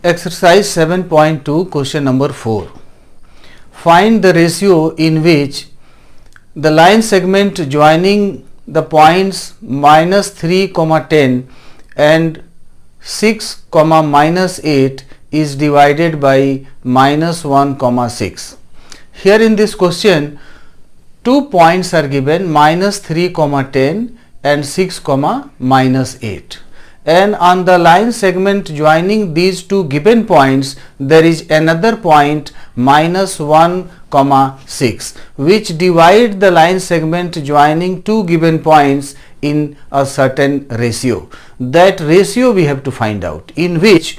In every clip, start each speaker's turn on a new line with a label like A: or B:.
A: Exercise 7.2, question number 4. Find the ratio in which the line segment joining the points minus 3, 10 and 6, minus 8 is divided by minus 1, 6. Here in this question, 2 points are given, minus 3, 10 and 6, minus 8. And on the line segment joining these two given points, there is another point minus 1, 6, which divide the line segment joining two given points in a certain ratio. That ratio we have to find out, in which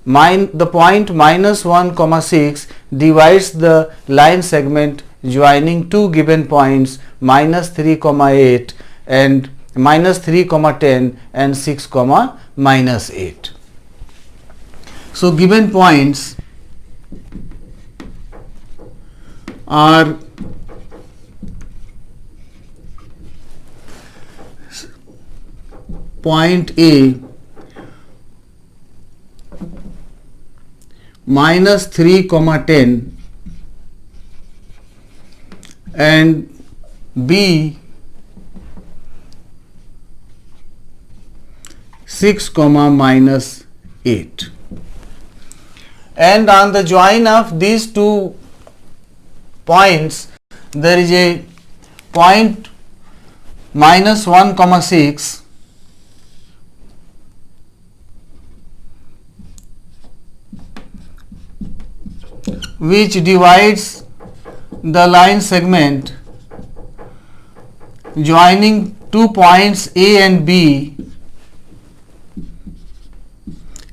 A: the point minus 1, 6 divides the line segment joining two given points minus 3, 8 and minus 3, 10 and 6, minus 8. So given points are point A minus 3, 10 and B 6, minus 8, and on the join of these two points there is a point minus 1, 6 which divides the line segment joining 2 points A and B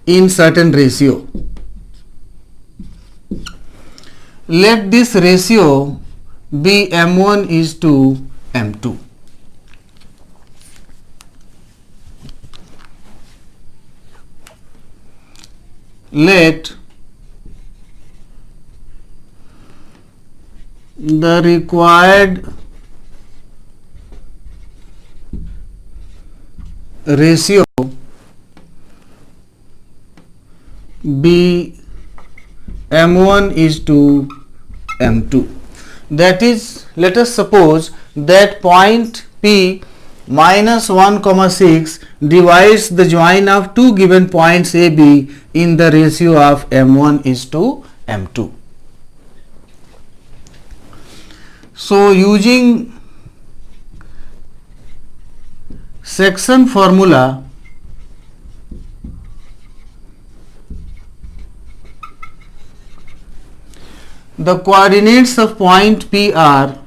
A: in certain ratio. Let this ratio be M1 is to M2. Let the required ratio be M1 is to M2. That is, let us suppose that point P minus 1, 6 divides the join of two given points AB in the ratio of M1 is to M2. So using section formula, the coordinates of point P are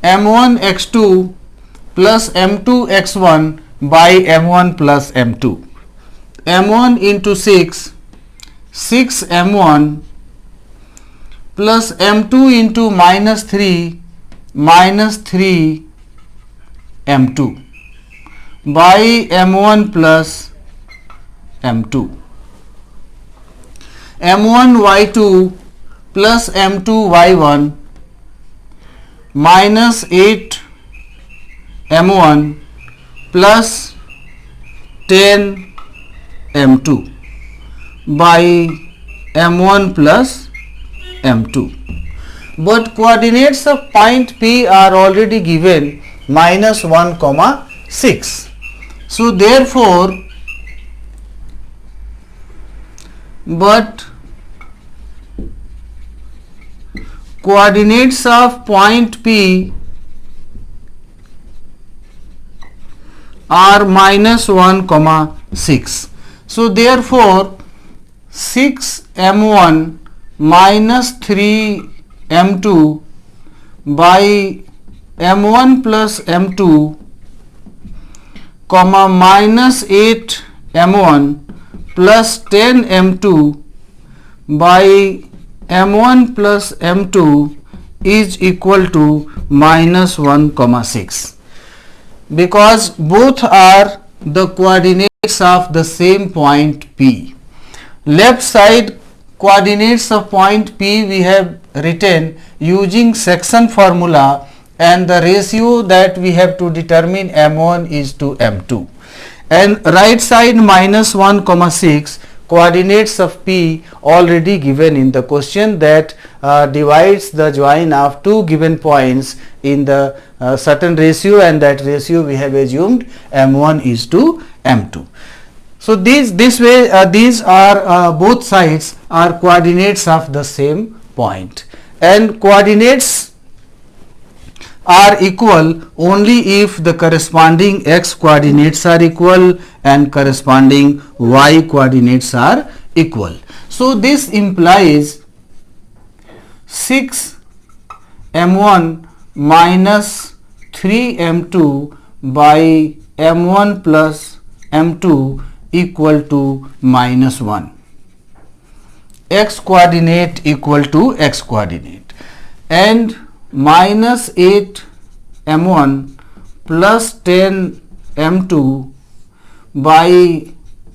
A: M1 x2 plus M2 x1 by M1 plus M2. M1 into 6 M1 plus M2 into minus 3 M2 by M1 plus M2. M1 y2 plus M2 y1 minus 8 M1 plus 10 M2 by M1 plus M2. But coordinates of point P are already given minus 1, 6. So therefore, but coordinates of point P are minus 1, 6. So therefore 6 M1 minus 3 M2 by M1 plus M2 minus 8 M1 plus 10 M2 by M1 plus M2 is equal to minus 1 comma 6, because both are the coordinates of the same point P. Left side coordinates of point P we have written using section formula, and the ratio that we have to determine M1 is to M2. And right side minus 1 comma 6, coordinates of P already given in the question, that divides the join of two given points in the certain ratio, and that ratio we have assumed M1 is to M2. So these are both sides are coordinates of the same point, and coordinates are equal only if the corresponding x coordinates are equal and corresponding y coordinates are equal. So this implies 6 m1 minus 3 m2 by m1 plus m2 equal to minus 1. X coordinate equal to x coordinate, and minus 8 m1 plus 10 m2 by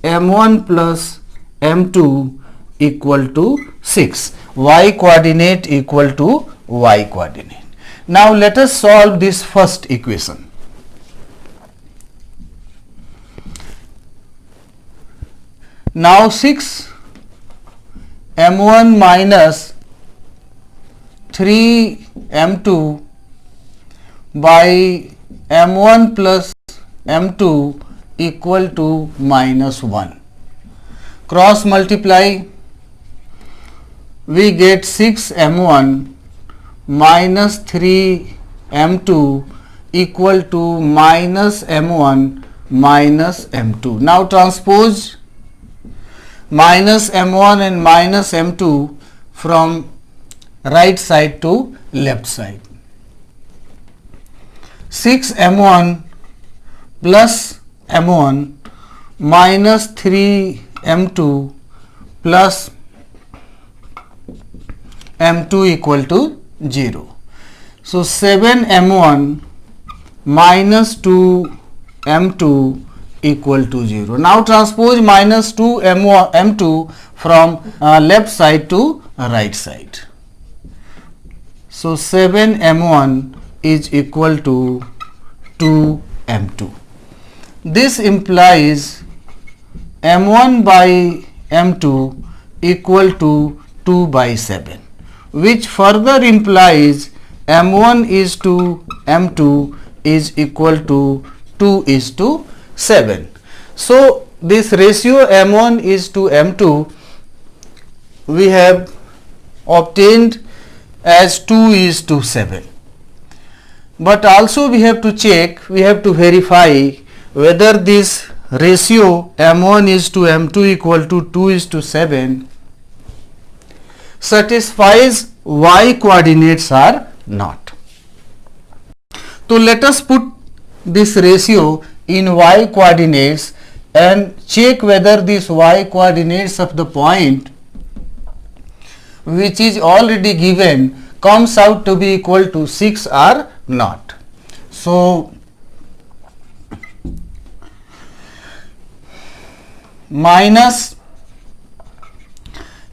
A: m1 plus m2 equal to 6. Y coordinate equal to y coordinate. Now let us solve this first equation. Now 6 m1 minus 3 m2 by m1 plus m2 equal to minus 1. Cross multiply, we get 6 m1 minus 3 m2 equal to minus m1 minus m2. Now transpose minus m1 and minus m2 from right side to left side. 6 m1 plus m1 minus 3 m2 plus m2 equal to 0. So 7 m1 minus 2 m2 equal to 0. Now transpose minus 2 m2 from left side to right side. So 7 m1 is equal to 2 m2. This implies m1 by m2 equal to 2 by 7, which further implies m1 is to m2 is equal to 2 is to 7. So this ratio m1 is to m2 we have obtained as 2 is to 7. But also we have to check, we have to verify whether this ratio m1 is to m2 equal to 2 is to 7 satisfies y coordinates or not. So let us put this ratio in y coordinates and check whether this y coordinates of the point which is already given comes out to be equal to 6 or not. So minus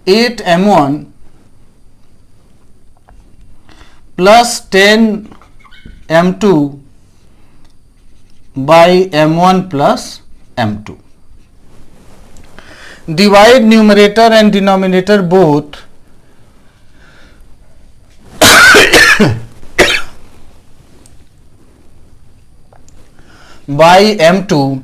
A: 8 m1 plus 10 m2 by m1 plus m2. Divide numerator and denominator both by m2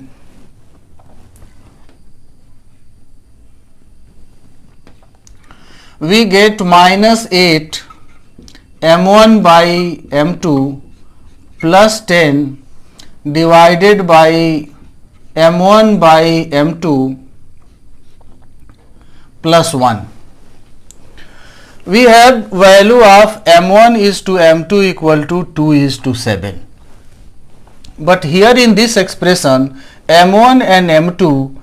A: we get minus 8 m1 by m2 plus 10 divided by m1 by m2 plus 1. We have value of m1 is to m2 equal to 2 is to 7. But here in this expression m1 and m2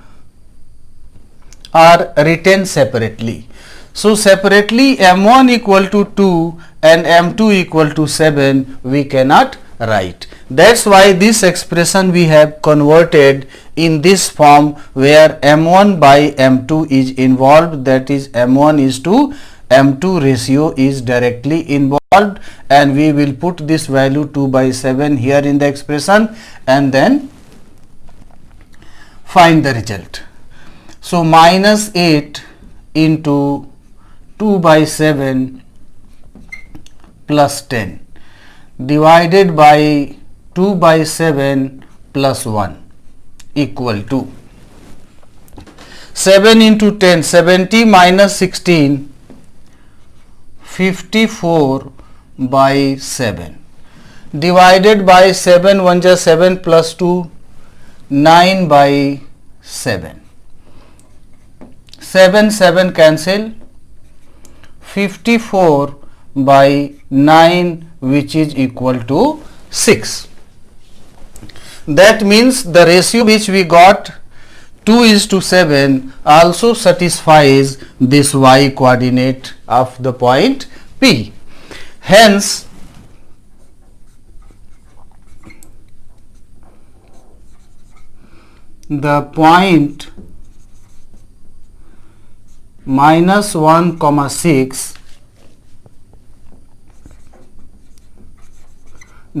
A: are written separately. So separately m1 equal to 2 and m2 equal to 7 we cannot write. That's why this expression we have converted in this form where m1 by m2 is involved, that is m1 is to m2 ratio is directly involved, and we will put this value 2 by 7 here in the expression and then find the result. So minus 8 into 2 by 7 plus 10 divided by 2 by 7 plus 1 equal to 7 into 10, 70 minus 16, 54 by 7 divided by 7 1 ja 7 plus 2, 9 by 7. 7 7 cancel, 54 by 9 which is equal to 6. That means the ratio which we got 2:7 also satisfies this y coordinate of the point P. Hence the point minus 1, 6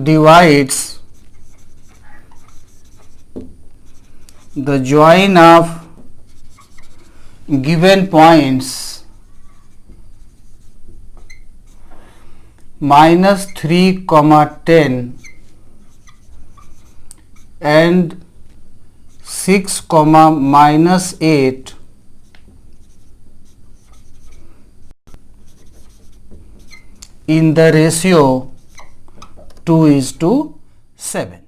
A: divides the join of given points minus 3, 10 and 6, minus 8 in the ratio 2:7.